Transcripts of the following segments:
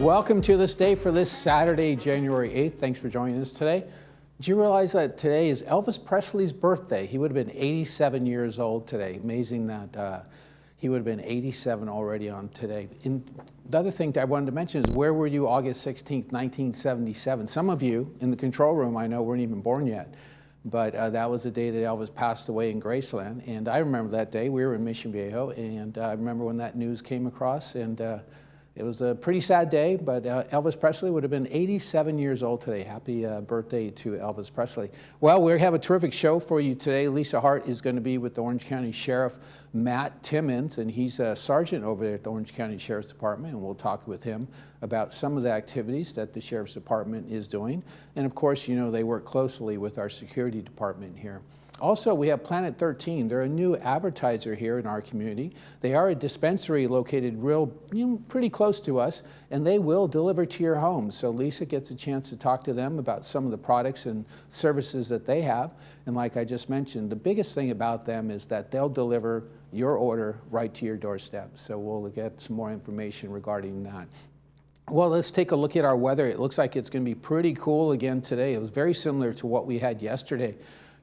Welcome to this day for this Saturday, January 8th. Thanks for joining us today. Did you realize that today is Elvis Presley's birthday? He would have been 87 years old today. Amazing that he would have been 87 already on today. And the other thing that I wanted to mention is, where were you August 16th, 1977? Some of you in the control room, I know, weren't even born yet. But that was the day that Elvis passed away in Graceland. And I remember that day. We were in Mission Viejo, and I remember when that news came across. And it was a pretty sad day, but Elvis Presley would have been 87 years old today. Happy birthday to Elvis Presley. Well, we have a terrific show for you today. Lisa Hart is going to be with the Orange County Sheriff Matt Timmins, and he's a sergeant over there at the Orange County Sheriff's Department, and we'll talk with him about some of the activities that the Sheriff's Department is doing. And of course, you know, they work closely with our security department here. Also, we have Planet 13. They're a new advertiser here in our community. They are a dispensary located pretty close to us, and they will deliver to your home. So Lisa gets a chance to talk to them about some of the products and services that they have. And like I just mentioned, the biggest thing about them is that they'll deliver your order right to your doorstep. So we'll get some more information regarding that. Well, let's take a look at our weather. It looks like it's going to be pretty cool again today. It was very similar to what we had yesterday.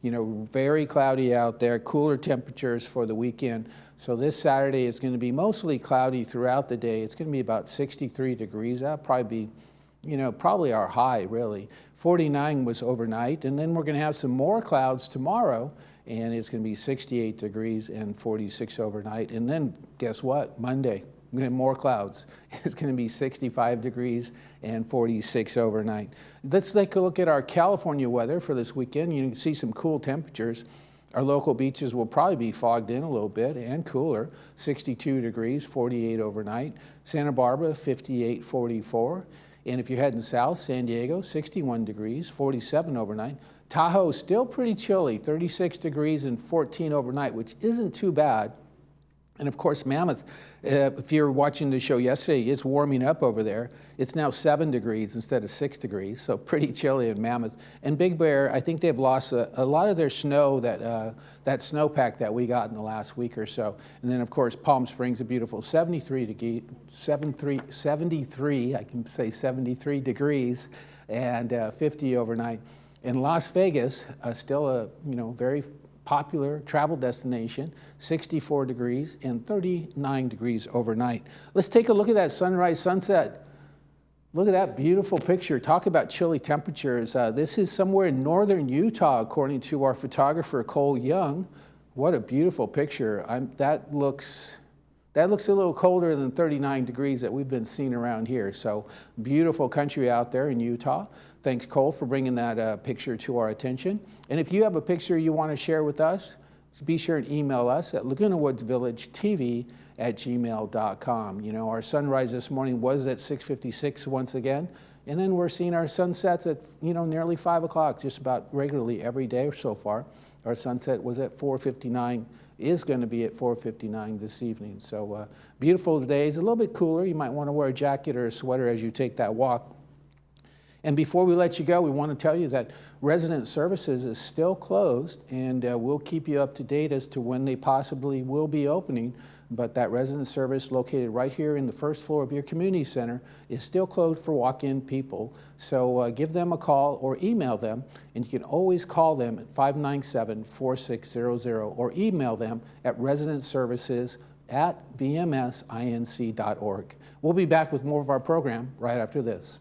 You know, very cloudy out there, cooler temperatures for the weekend. So this Saturday it's going to be mostly cloudy throughout the day. It's going to be about 63 degrees. That'll probably be, you know, probably our high, really. 49 was overnight, and then we're going to have some more clouds tomorrow, and it's going to be 68 degrees and 46 overnight. And then guess what? Monday, we're going to have more clouds. It's going to be 65 degrees and 46 overnight. Let's take a look at our California weather for this weekend. You can see some cool temperatures. Our local beaches will probably be fogged in a little bit and cooler. 62 degrees, 48 overnight. Santa Barbara, 58, 44. And if you're heading south, San Diego, 61 degrees, 47 overnight. Tahoe, still pretty chilly, 36 degrees and 14 overnight, which isn't too bad. And of course, Mammoth, if you're watching the show yesterday, it's warming up over there. It's now 7 degrees instead of 6 degrees, so pretty chilly in Mammoth. And Big Bear, I think they've lost a lot of their snow, that snowpack that we got in the last week or so. And then, of course, Palm Springs, a beautiful 73 degrees, I can say 73 degrees, and 50 overnight. In Las Vegas, still a very popular travel destination, 64 degrees and 39 degrees overnight. Let's take a look at that sunrise sunset. Look at that beautiful picture. Talk about chilly temperatures. This is somewhere in northern Utah, according to our photographer, Cole Young. What a beautiful picture. That looks a little colder than 39 degrees that we've been seeing around here. So beautiful country out there in Utah. Thanks, Cole, for bringing that picture to our attention. And if you have a picture you want to share with us, be sure and email us at lagunawoodsvillagetv@gmail.com. You know, our sunrise this morning was at 6:56 once again. And then we're seeing our sunsets at, nearly 5 o'clock, just about regularly every day so far. Our sunset was at 4:59, is going to be at 4:59 this evening. So beautiful days, a little bit cooler. You might want to wear a jacket or a sweater as you take that walk. And before we let you go, we want to tell you that Resident Services is still closed, and we'll keep you up to date as to when they possibly will be opening. But that resident service located right here in the first floor of your community center is still closed for walk-in people. So give them a call or email them, and you can always call them at 597-4600 or email them at residentservices@vmsinc.org. We'll be back with more of our program right after this.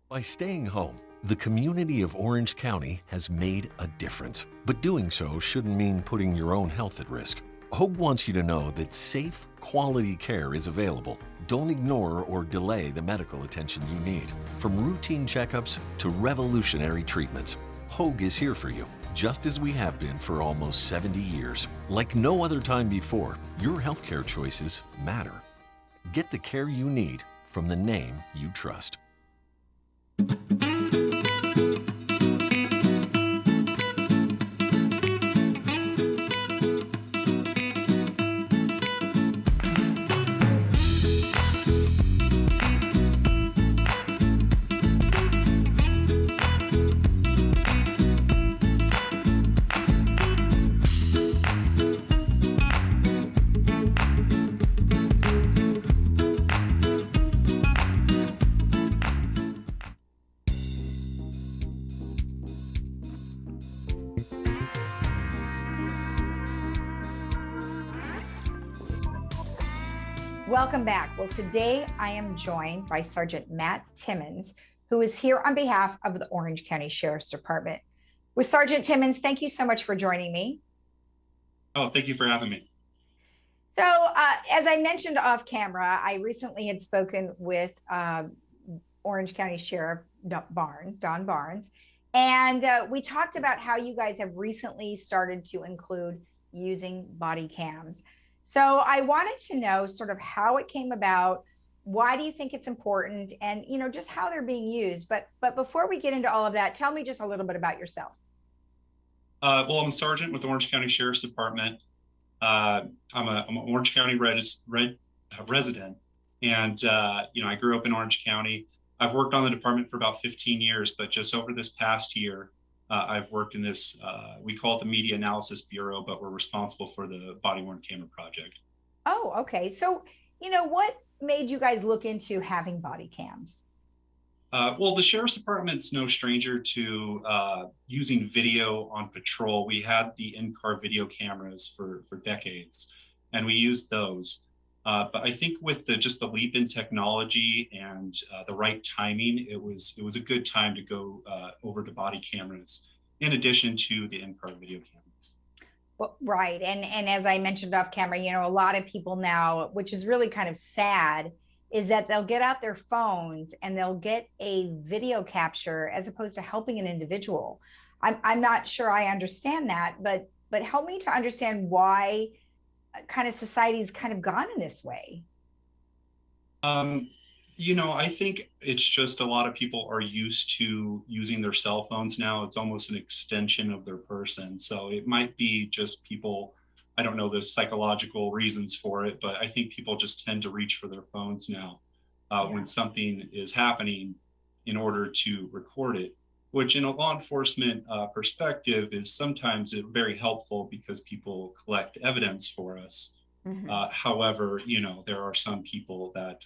By staying home, the community of Orange County has made a difference. But doing so shouldn't mean putting your own health at risk. Hope wants you to know that safe, quality care is available. Don't ignore or delay the medical attention you need. From routine checkups to revolutionary treatments, Hoag is here for you. just as we have been for almost 70 years. Like no other time before, your healthcare choices matter. Get the care you need from the name you trust. Welcome back. Well, today I am joined by Sgt Matt Timmins, who is here on behalf of the Orange County Sheriff's Department. With Sgt Timmins, thank you so much for joining me. Oh, thank you for having me. So, as I mentioned off camera, I recently had spoken with Orange County Sheriff Don Barnes, and we talked about how you guys have recently started to include using body cams. So I wanted to know sort of how it came about. Why do you think it's important, and just how they're being used? But before we get into all of that, tell me just a little bit about yourself. Well, I'm a sergeant with the Orange County Sheriff's Department. I'm an Orange County resident, and I grew up in Orange County. I've worked on the department for about 15 years, but just over this past year, I've worked in this, we call it the Media Analysis Bureau, but we're responsible for the body-worn camera project. Oh, okay. So, what made you guys look into having body cams? Well, the Sheriff's Department's no stranger to using video on patrol. We had the in-car video cameras for decades, and we used those. But I think with just the leap in technology and the right timing, it was a good time to go over to body cameras in addition to the in-car video cameras. Well, right. And as I mentioned off camera, a lot of people now, which is really kind of sad, is that they'll get out their phones and they'll get a video capture as opposed to helping an individual. I'm not sure I understand that, but help me to understand why kind of society's kind of gone in this way. I think it's just a lot of people are used to using their cell phones now. It's almost an extension of their person. So it might be just people, I don't know the psychological reasons for it, but I think people just tend to reach for their phones now when something is happening in order to record it, which in a law enforcement perspective is sometimes very helpful because people collect evidence for us. Mm-hmm. However, there are some people that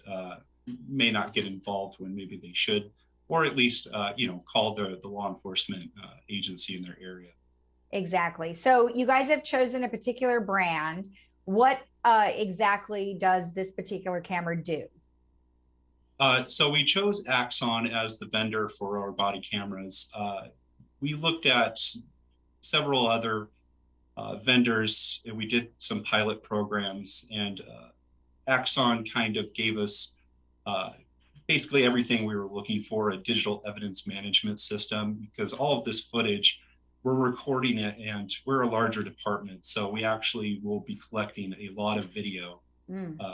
may not get involved when maybe they should, or at least, call the law enforcement agency in their area. Exactly. So you guys have chosen a particular brand. What exactly does this particular camera do? So we chose Axon as the vendor for our body cameras. We looked at several other vendors, and we did some pilot programs, and Axon kind of gave us basically everything we were looking for, a digital evidence management system, because all of this footage, we're recording it, and we're a larger department. So we actually will be collecting a lot of video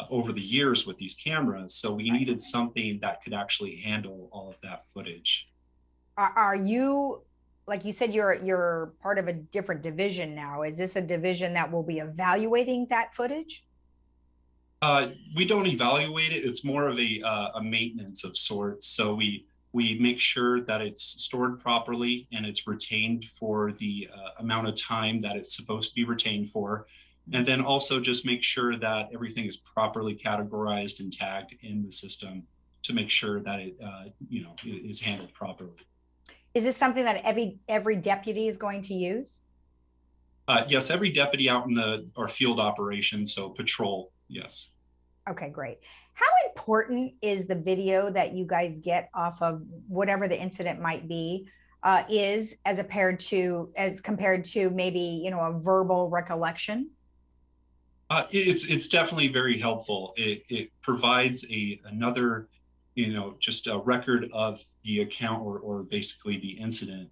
over the years with these cameras. So we needed something that could actually handle all of that footage. Are you, like you said, you're part of a different division now. Is this a division that will be evaluating that footage? We don't evaluate it. It's more of a maintenance of sorts. So we make sure that it's stored properly and it's retained for the amount of time that it's supposed to be retained for. And then also just make sure that everything is properly categorized and tagged in the system to make sure that it, is handled properly. Is this something that every deputy is going to use? Yes, every deputy out in our field operations, so patrol, yes. Okay, great. How important is the video that you guys get off of whatever the incident might be, as compared to maybe, a verbal recollection? It's definitely very helpful. It provides another, just a record of the account or basically the incident.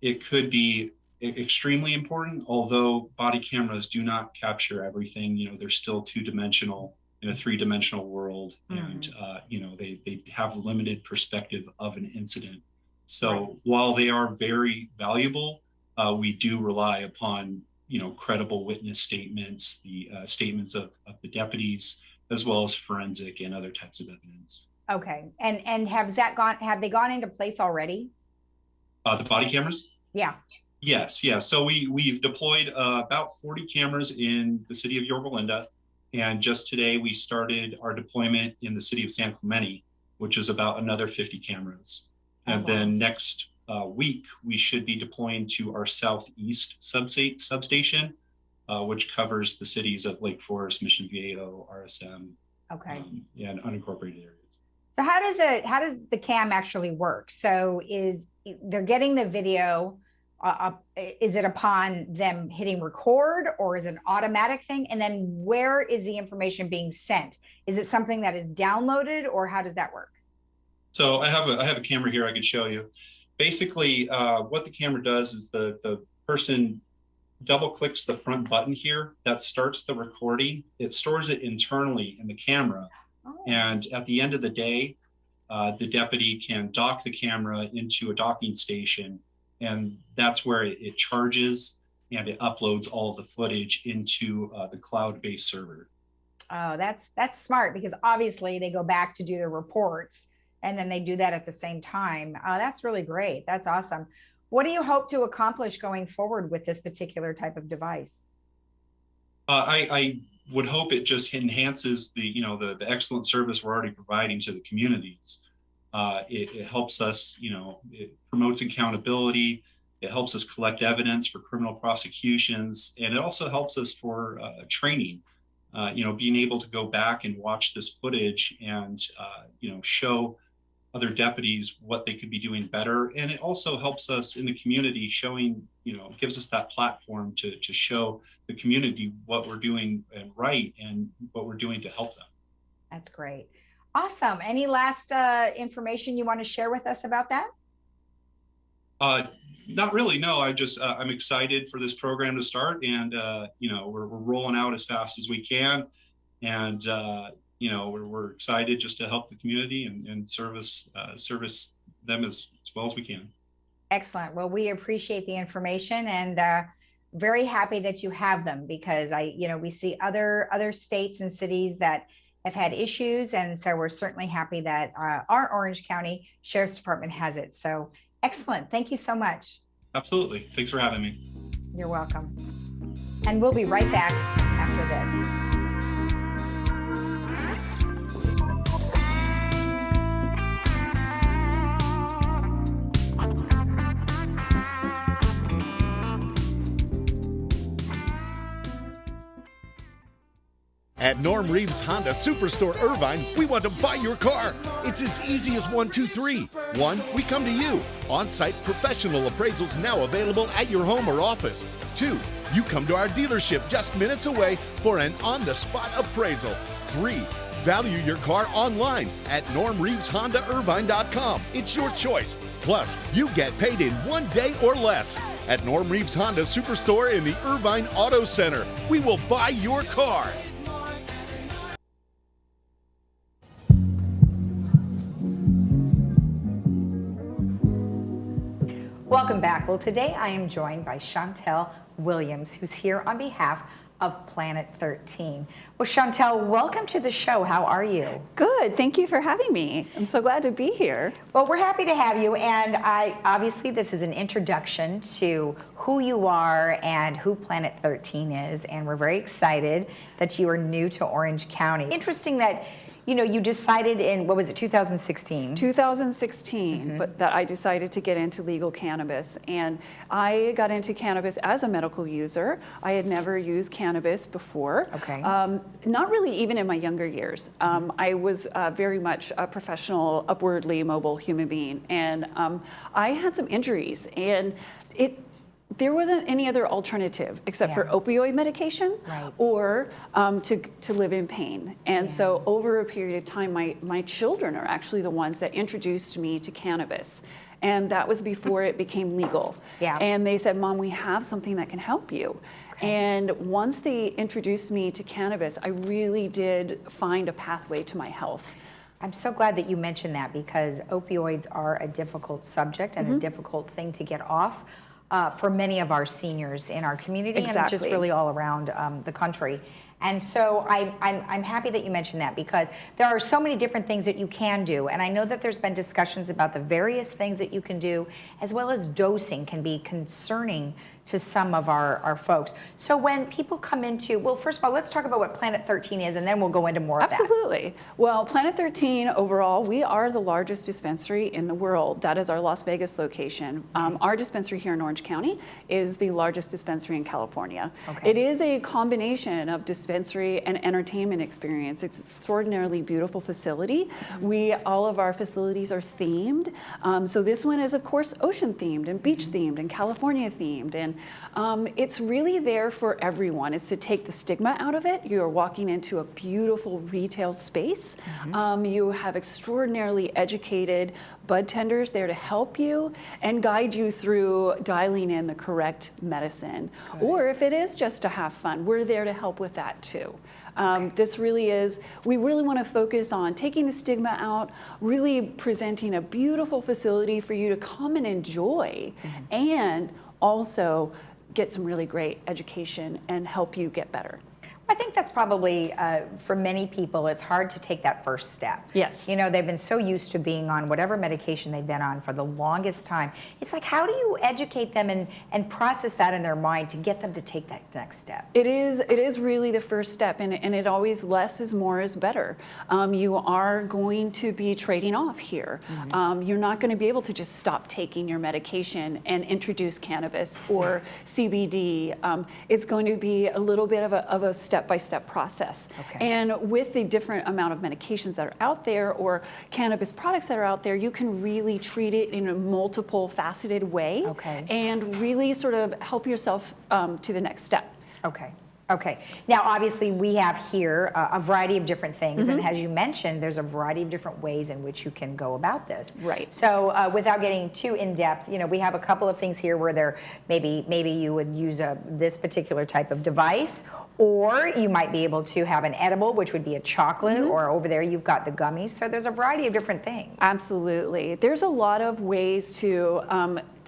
It could be extremely important, although body cameras do not capture everything. You know, they're still two-dimensional in a three-dimensional world, and you know, they have limited perspective of an incident. So while they are very valuable, we do rely upon, you know, credible witness statements, the statements of the deputies, as well as forensic and other types of evidence. Okay, and have they gone into place already? The body cameras? Yeah. Yes, yeah. So we've deployed about 40 cameras in the city of Yorba Linda, and just today we started our deployment in the city of San Clemente, which is about another 50 cameras. And then next week we should be deploying to our southeast substation, which covers the cities of Lake Forest, Mission Viejo, RSM, and unincorporated areas. So how does the cam actually work? So they're getting the video. Is it upon them hitting record, or is it an automatic thing? And then where is the information being sent? Is it something that is downloaded, or how does that work? So I have a camera here I could show you. Basically, what the camera does is the person double clicks the front button here that starts the recording. It stores it internally in the camera. And at the end of the day, the deputy can dock the camera into a docking station, and that's where it charges and it uploads all of the footage into the cloud-based server. Oh, that's smart, because obviously they go back to do their reports and then they do that at the same time. That's really great. That's awesome. What do you hope to accomplish going forward with this particular type of device? I would hope it just enhances the excellent service we're already providing to the communities. It helps us, it promotes accountability. It helps us collect evidence for criminal prosecutions, and it also helps us for training. Being able to go back and watch this footage and show other deputies what they could be doing better, and it also helps us in the community, showing, gives us that platform to show the community what we're doing right and what we're doing to help them. That's great. Awesome. Any last information you want to share with us about that? Not really. No, I'm excited for this program to start, and we're rolling out as fast as we can, and we're excited just to help the community and service them as well as we can. Excellent. Well, we appreciate the information, and very happy that you have them, because we see other states and cities that have had issues, and so we're certainly happy that our Orange County Sheriff's Department has it. So excellent. Thank you so much. Absolutely. Thanks for having me. You're welcome. And we'll be right back after this. At Norm Reeves Honda Superstore Irvine, we want to buy your car. It's as easy as 1, 2, 3. 1, we come to you. On-site professional appraisals now available at your home or office. 2, you come to our dealership just minutes away for an on-the-spot appraisal. 3, value your car online at normreeveshondairvine.com. It's your choice. Plus, you get paid in 1 day or less. At Norm Reeves Honda Superstore in the Irvine Auto Center, we will buy your car. Welcome back. Well, today I am joined by Chantel Williams, who's here on behalf of Planet 13. Well, Chantel, welcome to the show. How are you? Good. Thank you for having me. I'm so glad to be here. Well, we're happy to have you. And obviously this is an introduction to who you are and who Planet 13 is. And we're very excited that you are new to Orange County. Interesting that you decided in, what was it, 2016? 2016, but that I decided to get into legal cannabis. And I got into cannabis as a medical user. I had never used cannabis before. Okay. Not really even in my younger years. I was very much a professional, upwardly mobile human being. And I had some injuries, and there wasn't any other alternative except for opioid medication or to live in pain. And so over a period of time, my children are actually the ones that introduced me to cannabis. And that was before it became legal. Yeah. And they said, Mom, we have something that can help you. And once they introduced me to cannabis, I really did find a pathway to my health. I'm so glad that you mentioned that, because opioids are a difficult subject and a difficult thing to get off for many of our seniors in our community and just really all around the country. And so I'm happy that you mentioned that, because there are so many different things that you can do. And I know that there's been discussions about the various things that you can do, as well as dosing can be concerning to some of our folks. So when people come into, well, first of all, let's talk about what Planet 13 is, and then we'll go into more of that. Absolutely. Well, Planet 13 overall, we are the largest dispensary in the world. That is our Las Vegas location. Our dispensary here in Orange County is the largest dispensary in California. It is a combination of dispensary and entertainment experience. It's an extraordinarily beautiful facility. All of our facilities are themed. So this one is, of course, ocean themed and beach themed and California themed. And it's really there for everyone. It's to take the stigma out of it. You're walking into a beautiful retail space. You have extraordinarily educated bud tenders there to help you and guide you through dialing in the correct medicine. Or if it is just to have fun, we're there to help with that too. This really is, we really want to focus on taking the stigma out, really presenting a beautiful facility for you to come and enjoy, and also get some really great education and help you get better. I think that's probably, for many people, it's hard to take that first step. Yes. You know, they've been so used to being on whatever medication they've been on for the longest time. It's like, how do you educate them and process that in their mind to get them to take that next step? It is really the first step, and it always, less is more is better. You are going to be trading off here. You're not going to be able to just stop taking your medication and introduce cannabis or CBD. It's going to be a little bit of a step-by-step process. And with the different amount of medications that are out there or cannabis products that are out there, you can really treat it in a multiple faceted way and really sort of help yourself to the next step. Okay. Now, obviously, we have here a variety of different things, and as you mentioned, there's a variety of different ways in which you can go about this. Right. So, without getting too in depth, you know, we have a couple of things here where there maybe you would use this particular type of device, or you might be able to have an edible, which would be a chocolate, or over there you've got the gummies. So there's a variety of different things. Absolutely. There's a lot of ways to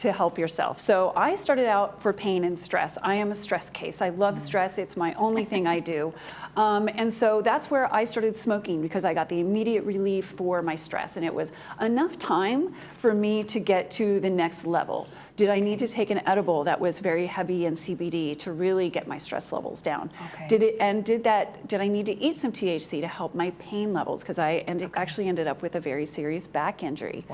help yourself. So I started out for pain and stress. I am a stress case. I love stress. It's my only thing I do. And so that's where I started smoking, because I got the immediate relief for my stress. And it was enough time for me to get to the next level. Did I need to take an edible that was very heavy in CBD to really get my stress levels down? Did I need to eat some THC to help my pain levels? Because I actually ended up with a very serious back injury.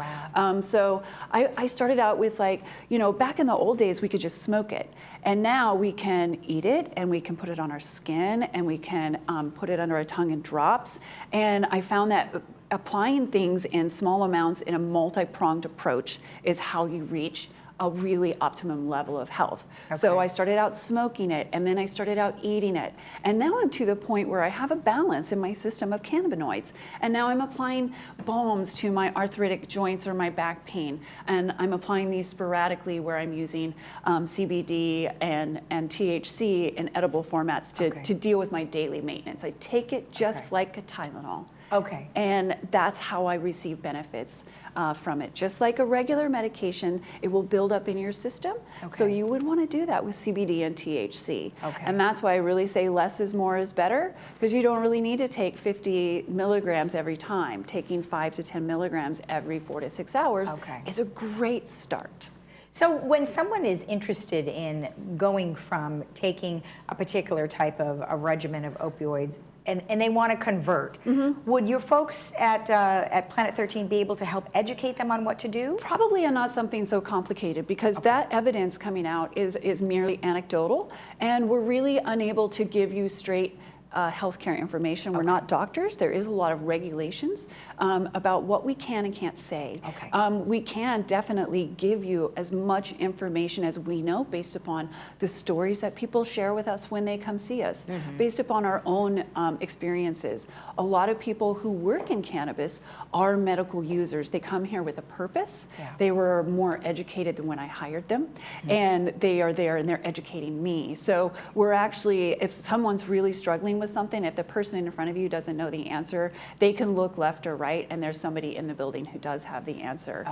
So I started out with, like, you know, back in the old days, we could just smoke it. And now we can eat it, and we can put it on our skin, and we can put it under our tongue in drops. And I found that applying things in small amounts in a multi-pronged approach is how you reach a really optimum level of health. So I started out smoking it, and then I started out eating it. And now I'm to the point where I have a balance in my system of cannabinoids. And now I'm applying balms to my arthritic joints or my back pain. And I'm applying these sporadically, where I'm using CBD and THC in edible formats to deal with my daily maintenance. I take it just like a Tylenol. And that's how I receive benefits from it. Just like a regular medication, it will build up in your system. So you would want to do that with CBD and THC. And that's why I really say less is more is better, because you don't really need to take 50 milligrams every time. Taking 5 to 10 milligrams every 4 to 6 hours is a great start. So when someone is interested in going from taking a particular type of a regimen of opioids and they want to convert, would your folks at Planet 13 be able to help educate them on what to do? Probably not something so complicated, because that evidence coming out is merely anecdotal, and we're really unable to give you straight healthcare information. We're not doctors. There is a lot of regulations about what we can and can't say. We can definitely give you as much information as we know based upon the stories that people share with us when they come see us, based upon our own experiences. A lot of people who work in cannabis are medical users. They come here with a purpose. They were more educated than when I hired them, and they are there and they're educating me. So we're actually, if someone's really struggling with something, if the person in front of you doesn't know the answer, they can look left or right, and there's somebody in the building who does have the answer.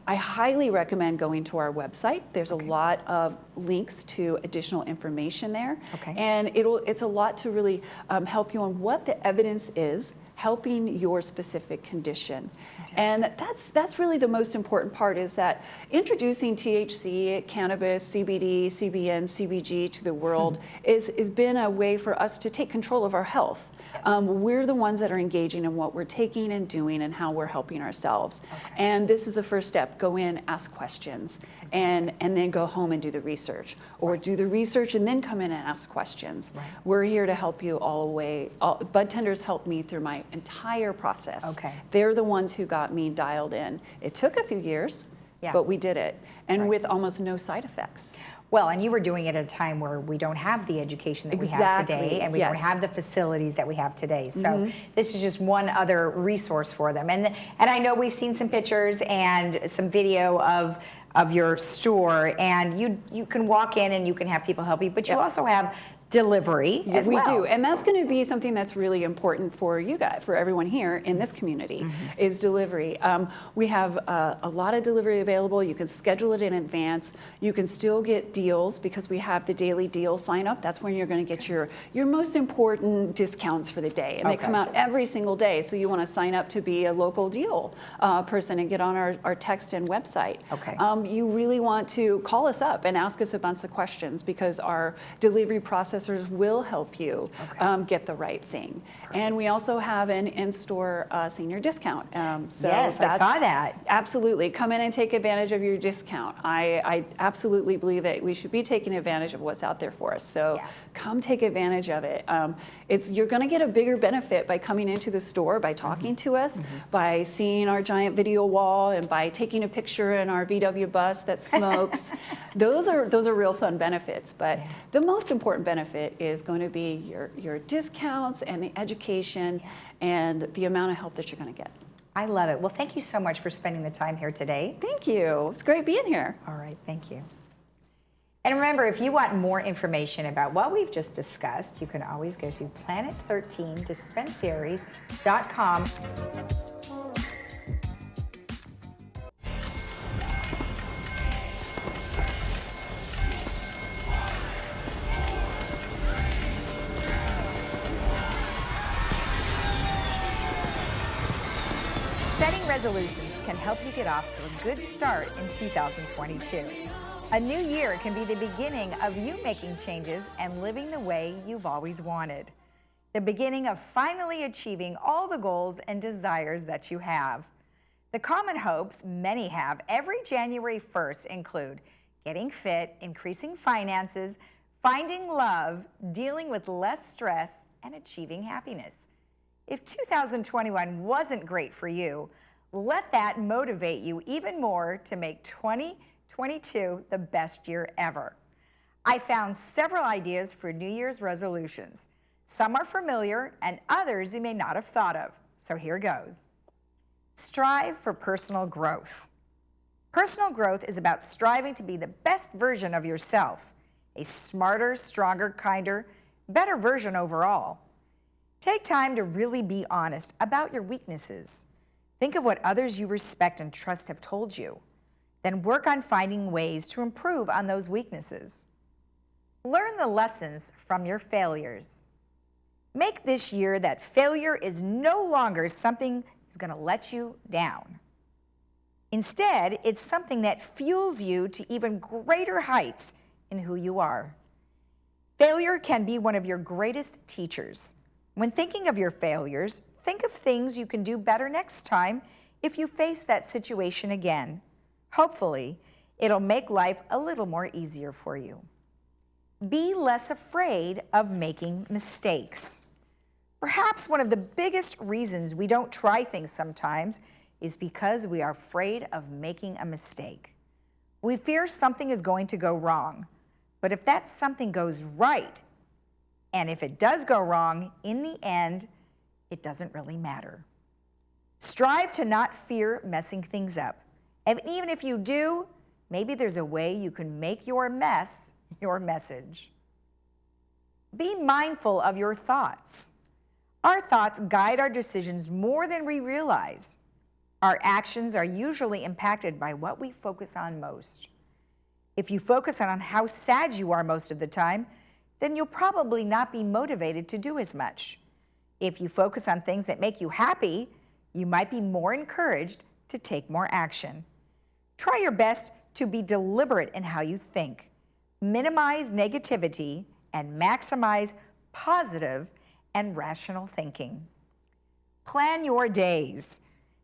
I highly recommend going to our website. There's a lot of links to additional information there, and it's a lot to really help you on what the evidence is helping your specific condition. And that's really the most important part, is that introducing THC, cannabis, CBD, CBN, CBG to the world has been a way for us to take control of our health. We're the ones that are engaging in what we're taking and doing and how we're helping ourselves. And this is the first step. Go in, ask questions, and then go home and do the research. Or do the research and then come in and ask questions. We're here to help you all the way. Bud tenders helped me through my entire process. They're the ones who got me dialed in. It took a few years, but we did it. And with almost no side effects. Well, and you were doing it at a time where we don't have the education that we have today, and we don't have the facilities that we have today. So this is just one other resource for them. And I know we've seen some pictures and some video of your store, and you can walk in and you can have people help you, but you also have delivery as well. We do, and that's going to be something that's really important for you guys, for everyone here in this community, is delivery. We have a lot of delivery available. You can schedule it in advance. You can still get deals because we have the daily deal sign up. That's when you're going to get your most important discounts for the day, and they come out every single day. So you want to sign up to be a local deal person and get on our text and website. You really want to call us up and ask us a bunch of questions, because our delivery processors will help you get the right thing. And we also have an in-store senior discount. So yes, I saw that. Absolutely. Come in and take advantage of your discount. I absolutely believe that we should be taking advantage of what's out there for us. So come take advantage of it. You're going to get a bigger benefit by coming into the store, by talking to us, by seeing our giant video wall, and by taking a picture in our VW bus that smokes. Those are real fun benefits. But the most important benefit is going to be your discounts and the education and the amount of help that you're going to get. I love it. Well, thank you so much for spending the time here today. Thank you. It's great being here. All right, thank you. And remember, if you want more information about what we've just discussed, you can always go to planet13dispensaries.com. Setting resolutions can help you get off to a good start in 2022. A new year can be the beginning of you making changes and living the way you've always wanted. The beginning of finally achieving all the goals and desires that you have. The common hopes many have every January 1st include getting fit, increasing finances, finding love, dealing with less stress, and achieving happiness. If 2021 wasn't great for you, let that motivate you even more to make 2022 the best year ever. I found several ideas for New Year's resolutions. Some are familiar and others you may not have thought of. So here goes. Strive for personal growth. Personal growth is about striving to be the best version of yourself, a smarter, stronger, kinder, better version overall. Take time to really be honest about your weaknesses. Think of what others you respect and trust have told you. Then work on finding ways to improve on those weaknesses. Learn the lessons from your failures. Make this year that failure is no longer something that's going to let you down. Instead, it's something that fuels you to even greater heights in who you are. Failure can be one of your greatest teachers. When thinking of your failures, think of things you can do better next time if you face that situation again. Hopefully, it'll make life a little more easier for you. Be less afraid of making mistakes. Perhaps one of the biggest reasons we don't try things sometimes is because we are afraid of making a mistake. We fear something is going to go wrong. But if that something goes right, and if it does go wrong, in the end, it doesn't really matter. Strive to not fear messing things up. And even if you do, maybe there's a way you can make your mess your message. Be mindful of your thoughts. Our thoughts guide our decisions more than we realize. Our actions are usually impacted by what we focus on most. If you focus on how sad you are most of the time, then you'll probably not be motivated to do as much. If you focus on things that make you happy, you might be more encouraged to take more action. Try your best to be deliberate in how you think. Minimize negativity and maximize positive and rational thinking. Plan your days.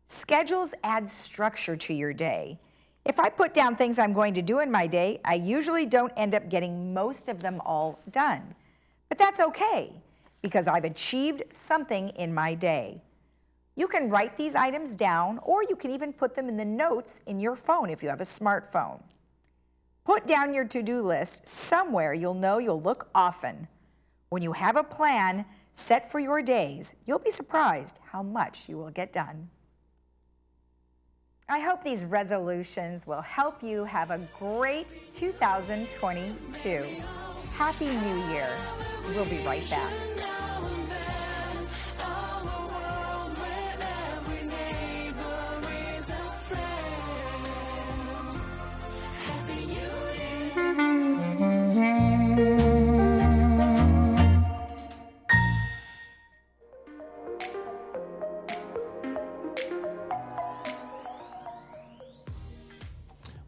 Schedules add structure to your day. If I put down things I'm going to do in my day, I usually don't end up getting most of them all done. But that's okay, because I've achieved something in my day. You can write these items down, or you can even put them in the notes in your phone if you have a smartphone. Put down your to-do list somewhere you'll know you'll look often. When you have a plan set for your days, you'll be surprised how much you will get done. I hope these resolutions will help you have a great 2022. Happy New Year. We'll be right back.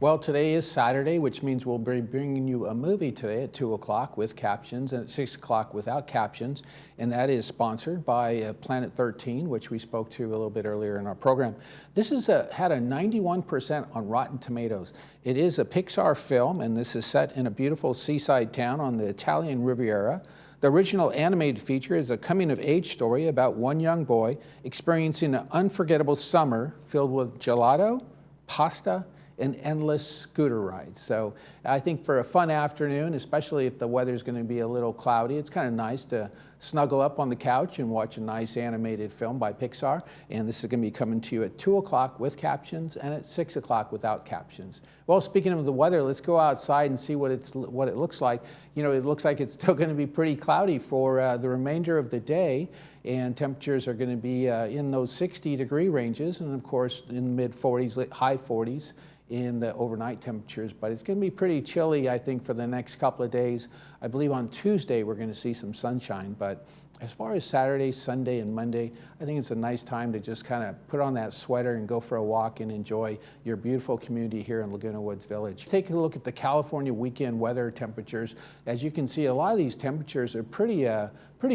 Well, today is Saturday, which means we'll be bringing you a movie today at 2 o'clock with captions and at 6 o'clock without captions. And that is sponsored by Planet 13, which we spoke to a little bit earlier in our program. This is had a 91% on Rotten Tomatoes. It is a Pixar film, and this is set in a beautiful seaside town on the Italian Riviera. The original animated feature is a coming-of-age story about one young boy experiencing an unforgettable summer filled with gelato, pasta, and endless scooter rides. So I think for a fun afternoon, especially if the weather's going to be a little cloudy, it's kind of nice to snuggle up on the couch and watch a nice animated film by Pixar. And this is going to be coming to you at 2 o'clock with captions and at 6 o'clock without captions. Well, speaking of the weather, let's go outside and see what it looks like. You know, it looks like it's still going to be pretty cloudy for the remainder of the day. And temperatures are going to be in those 60-degree ranges, and of course in the mid-40s, high 40s in the overnight temperatures. But it's going to be pretty chilly, I think, for the next couple of days. I believe on Tuesday we're going to see some sunshine. But as far as Saturday, Sunday, and Monday, I think it's a nice time to just kind of put on that sweater and go for a walk and enjoy your beautiful community here in Laguna Woods Village. Take a look at the California weekend weather temperatures. As you can see, a lot of these temperatures are pretty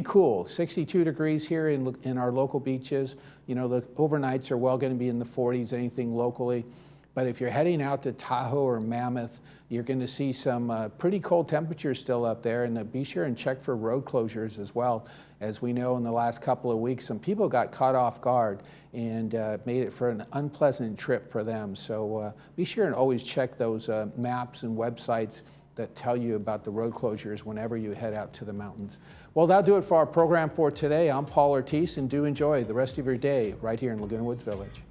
cool. 62 degrees here in our local beaches. You know, the overnights are well going to be in the 40s, anything locally. But if you're heading out to Tahoe or Mammoth, you're going to see some pretty cold temperatures still up there. And be sure and check for road closures as well. As we know, in the last couple of weeks, some people got caught off guard and made it for an unpleasant trip for them. So be sure and always check those maps and websites that tell you about the road closures whenever you head out to the mountains. Well, that'll do it for our program for today. I'm Paul Ortiz, and do enjoy the rest of your day right here in Laguna Woods Village.